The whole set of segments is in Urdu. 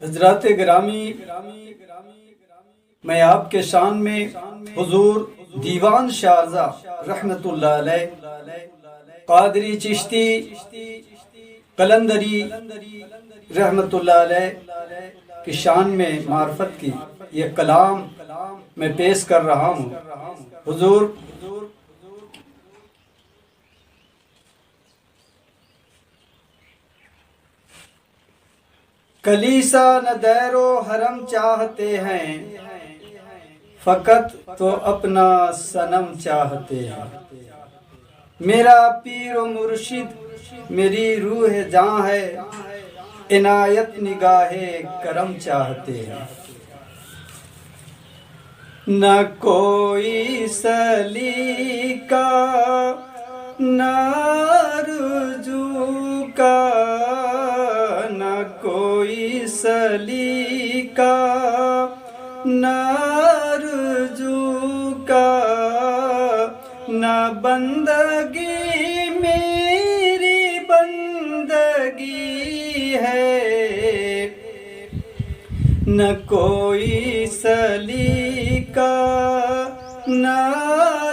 حضرات گرامی، میں آپ کے شان میں حضور دیوان شاہزا رحمت اللہ علیہ، قادری چشتی قلندری رحمت اللہ علیہ کی شان میں معرفت کی یہ کلام میں پیش کر رہا ہوں۔ حضور کلیسا نہ دیر و حرم چاہتے ہیں، فقط تو اپنا صنم چاہتے ہیں۔ میرا پیر و مرشد میری روح جاں ہے، عنایت نگاہ کرم چاہتے ہیں۔ نہ کوئی سلیقہ نہ رجوع کا، نہ کوئی سلیقہ نہ رجوع کا، نہ بندگی میری بندگی ہے، نہ کوئی سلیقہ نہ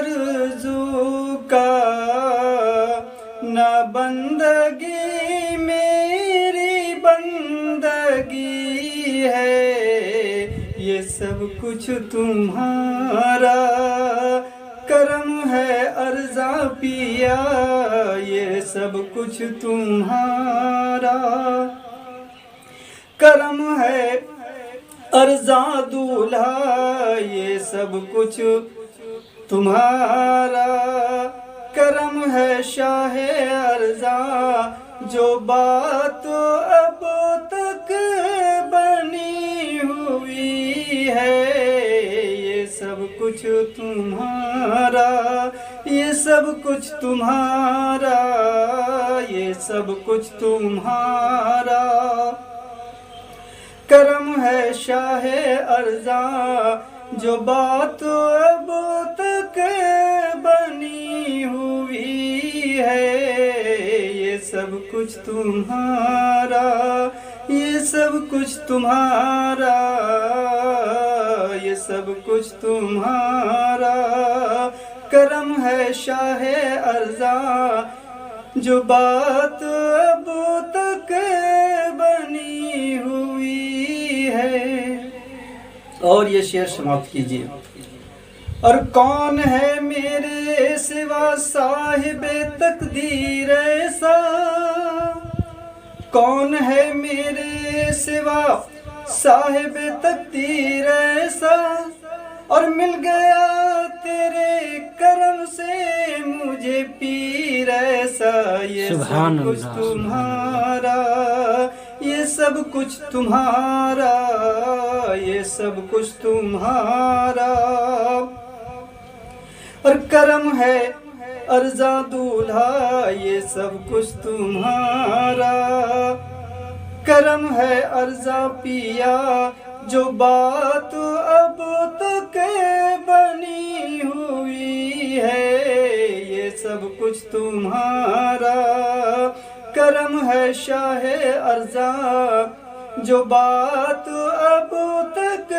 رجوع کا، نہ بندگی میری بندگی ہے۔ یہ سب کچھ تمہارا کرم ہے ارزاں پیا، یہ سب کچھ تمہارا کرم ہے ارزاں دولہا، یہ سب کچھ تمہارا کرم ہے شاہ ارزاں۔ جو بات اب تک بنی ہوئی ہے، یہ سب کچھ تمہارا، یہ سب کچھ تمہارا، یہ سب کچھ تمہارا کرم ہے شاہ ارزاں۔ جو بات اب تک بنی ہوئی ہے، یہ سب کچھ تمہارا، یہ سب کچھ تمہارا، یہ سب کچھ تمہارا کرم ہے شاہ ارزاں۔ جو بات اب تک بنی ہوئی ہے۔ اور یہ شعر سماعت کیجیے۔ اور کون ہے میرے سوا صاحب تقدیر ایسا، کون ہے میرے سوا صاحب تقدیر ایسا، اور مل گیا تیرے کرم سے مجھے پیر ایسا۔ یہ سب کچھ تمہارا، یہ سب کچھ تمہارا، یہ سب کچھ تمہارا، اور کرم ہے ارزاں دولہا، یہ سب کچھ تمہارا کرم ہے ارزاں پیا۔ جو بات اب تک بنی ہوئی ہے، یہ سب کچھ تمہارا کرم ہے شاہ ارزاں۔ جو بات اب تک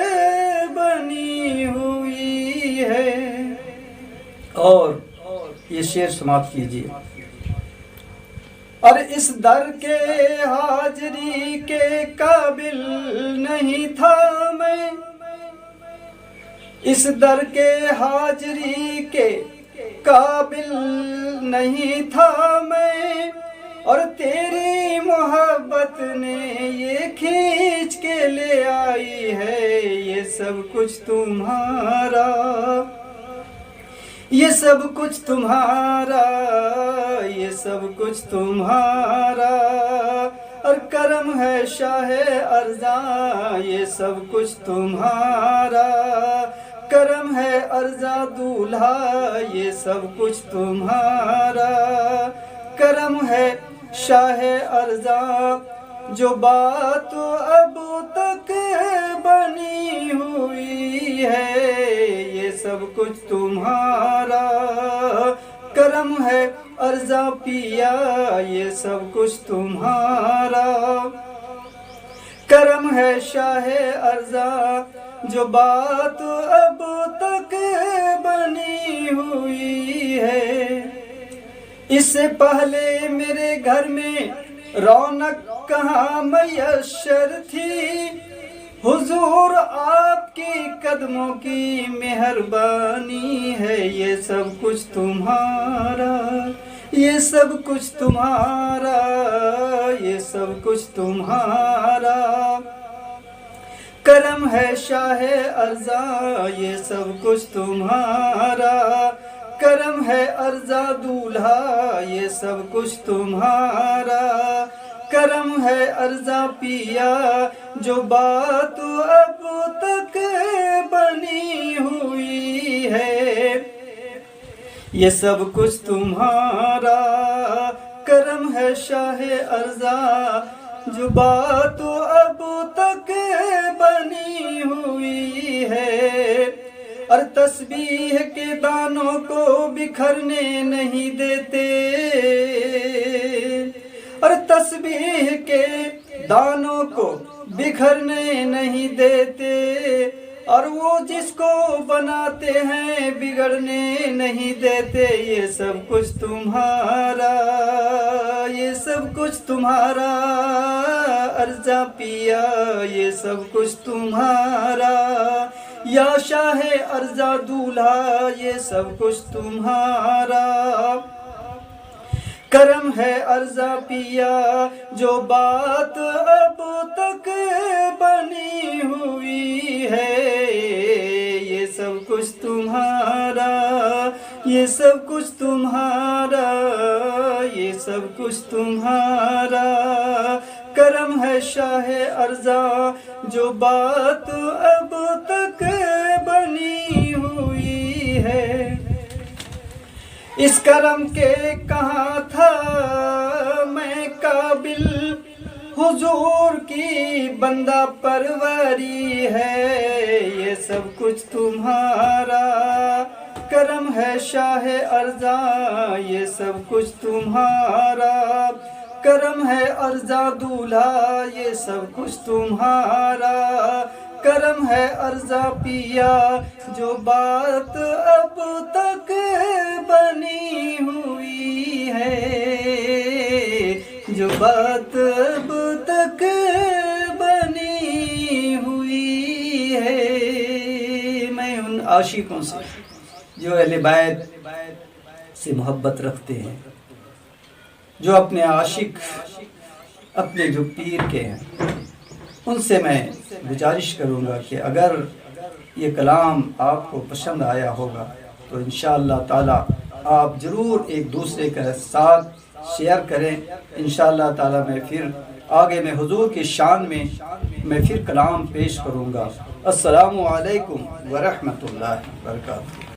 بنی ہوئی ہے۔ اور یہ شعر سماعت کیجیے۔ اور اس در کے حاضری کے قابل نہیں تھا میں، اس در کے حاضری کے قابل نہیں تھا میں، اور تیری محبت نے یہ کھینچ کے لے آئی ہے۔ یہ سب کچھ تمہارا، یہ سب کچھ تمہارا، یہ سب کچھ تمہارا، اور کرم ہے شاہ ارزاں۔ یہ سب کچھ تمہارا کرم ہے ارزاں دولہا، یہ سب کچھ تمہارا کرم ہے شاہ ارزاں۔ جو بات اب تک بنی ہوئی ہے، یہ سب کچھ تمہارا کرم ہے ارزاں پیا، یہ سب کچھ تمہارا کرم ہے شاہ ارزاں جو بات اب تک بنی ہوئی ہے، اس سے پہلے میرے گھر میں رونق کہاں میسر تھی، حضور آپ کی قدموں کی مہربانی ہے، یہ سب کچھ تمہارا، یہ سب کچھ تمہارا، یہ سب کچھ تمہارا، کرم ہے شاہ ارزاں یہ سب کچھ تمہارا، کرم ہے ارزاں دولہا یہ سب کچھ تمہارا، کرم ہے ارزاں پیا جو بات اب تک بنی ہوئی ہے، یہ سب کچھ تمہارا، کرم ہے شاہ ارزاں جو بات اب تک بنی ہوئی ہے، اور تسبیح کے دانوں کو بکھرنے نہیں دیتے، اور تسبیح کے دانوں کو بکھرنے نہیں دیتے، اور وہ جس کو بناتے ہیں بگڑنے نہیں دیتے، یہ سب کچھ تمہارا، یہ سب کچھ تمہارا، ارزاں پیا یہ سب کچھ تمہارا، یا شاہ ارزاں دولہا یہ سب کچھ تمہارا، کرم ہے ارزاں پیا جو بات اب تک بنی ہوئی ہے، یہ سب کچھ تمہارا، یہ سب کچھ تمہارا، یہ سب کچھ تمہارا، کرم ہے شاہ ارزاں جو بات اب تک بنی ہوئی ہے، اس کرم کے کہاں تھا میں قابل، حضور کی بندہ پروری ہے، یہ سب کچھ تمہارا، کرم ہے شاہ ارزاں یہ سب کچھ تمہارا، کرم ہے ارزاں دولہا یہ سب کچھ تمہارا، کرم ہے ارزاں پیا جو بات اب تک بنی ہوئی ہے، جو بات اب تک بنی ہوئی ہے۔ میں ان عاشقوں سے جو اہل بیت سے محبت رکھتے ہیں، جو اپنے عاشق اپنے جو پیر کے ہیں، ان سے میں گزارش کروں گا کہ اگر یہ کلام آپ کو پسند آیا ہوگا تو انشاءاللہ تعالی آپ ضرور ایک دوسرے کے ساتھ شیئر کریں، انشاءاللہ تعالی میں پھر آگے میں حضور کی شان میں پھر کلام پیش کروں گا۔ السلام علیکم ورحمۃ اللہ وبرکاتہ۔